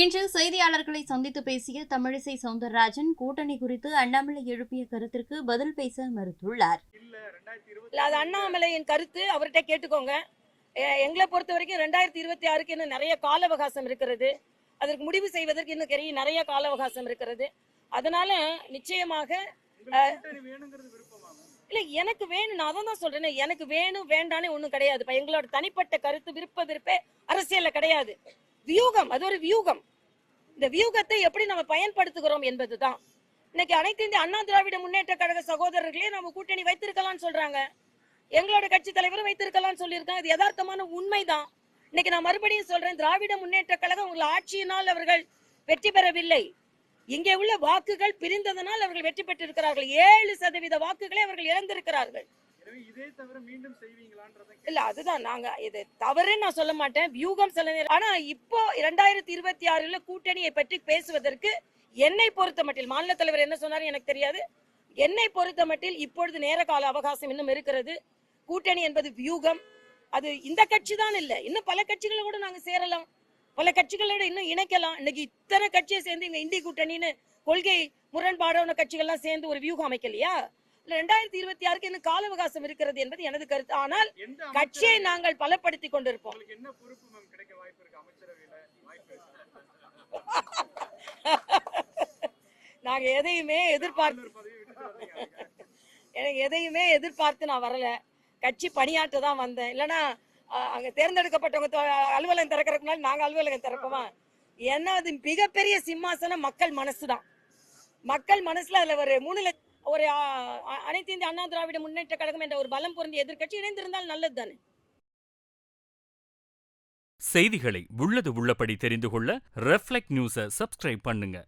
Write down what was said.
இன்று செய்தியாளர்களை சந்தித்து பேசிய தமிழிசை சவுந்தரராஜன் கூட்டணி குறித்து அண்ணாமலை எழுப்பிய கருத்திற்கு பதில் பேச மறுத்துள்ளார். அது அண்ணாமலையின் கருத்து, அவர்கிட்ட கேட்டுக்கோங்க. எங்களை பொறுத்த வரைக்கும் 2026க்கு இன்னும் நிறைய கால அவகாசம் இருக்கிறது. அதற்கு முடிவு செய்வதற்கு இன்னும் நிறைய கால அவகாசம் இருக்கிறது. அதனால நிச்சயமாக இல்ல, எனக்கு வேணும், நான் அதான் சொல்றேன். எனக்கு வேணும் வேண்டானே ஒண்ணும் கிடையாது. எங்களோட தனிப்பட்ட கருத்து விருப்பே அரசியல்ல கிடையாது. வியூகம், அது ஒரு வியூகம். இந்த வியூகத்தை எப்படி நம்ம பயன்படுத்துகிறோம் என்பதுதான். இன்னைக்கு அனைத்து இந்திய அண்ணா திராவிட முன்னேற்ற கழக சகோதரர்களே நம்ம கூட்டணி வைத்திருக்கலாம்னு சொல்றாங்க. எங்களோட கட்சி தலைவரும் வைத்திருக்கலாம்னு சொல்லியிருக்காங்க. இது யதார்த்தமான உண்மைதான். இன்னைக்கு நான் மறுபடியும் சொல்றேன், திராவிட முன்னேற்ற கழகம் உங்கள் ஆட்சியினால் அவர்கள் வெற்றி பெறவில்லை. இங்கே உள்ள வாக்குகள் பிரிந்ததனால் அவர்கள் வெற்றி பெற்றிருக்கிறார்கள். 7% வாக்குகளை அவர்கள் இழந்திருக்கிறார்கள். இல்ல, அதுதான் நாங்க இது தவறுன்னு நான் சொல்ல மாட்டேன். வியூகம் சில நேரம். ஆனா இப்போ 2026 கூட்டணியை பற்றி பேசுவதற்கு என்னை பொறுத்த மட்டில், மாநில தலைவர் என்ன சொன்னாரு எனக்கு தெரியாது, என்னை பொறுத்த மட்டில் இப்பொழுது நேர கால அவகாசம் இன்னும் இருக்கிறது. கூட்டணி என்பது வியூகம். அது இந்த கட்சி தான் இல்ல, இன்னும் பல கட்சிகளை கூட நாங்க சேரலாம், பல கட்சிகளோட இன்னும் இணைக்கலாம். இன்னைக்கு இத்தனை கட்சியை சேர்ந்து இங்க இந்தி கூட்டணின்னு கொள்கை முரண்பாடான கட்சிகள்லாம் சேர்ந்து ஒரு வியூகம் அமைக்கலையா? 2026க்கு இன்னும் கால அவகாசம் இருக்கிறது என்பது எனது கருத்து. ஆனால் கட்சியை நாங்கள் பலப்படுத்திக் கொண்டிருப்போம். நாங்க எதையுமே எதிர்பார்த்து நான் வரல. கட்சி பணியாற்ற தான் வந்தேன். இல்லைன்னா அங்க தேர்ந்தெடுக்கப்பட்டவங்க அலுவலகம் திறக்கிறதுக்கு முன்னாடி நாங்க அலுவலகம் திறப்போமா? ஏன்னா அது மிகப்பெரிய சிம்மாசனம் மக்கள் மனசுதான். மக்கள் மனசுல அதுல ஒரு அனைத்து இந்திய அண்ணா திராவிட முன்னேற்ற கழகம் என்ற ஒரு பலம் பொருந்திய எதிர்கட்சி இணைந்திருந்தால் நல்லது தானே. செய்திகளை உள்ளது உள்ளபடி தெரிந்து கொள்ள ரெஃப்ளெக்ட் நியூஸை சப்ஸ்கிரைப் பண்ணுங்க.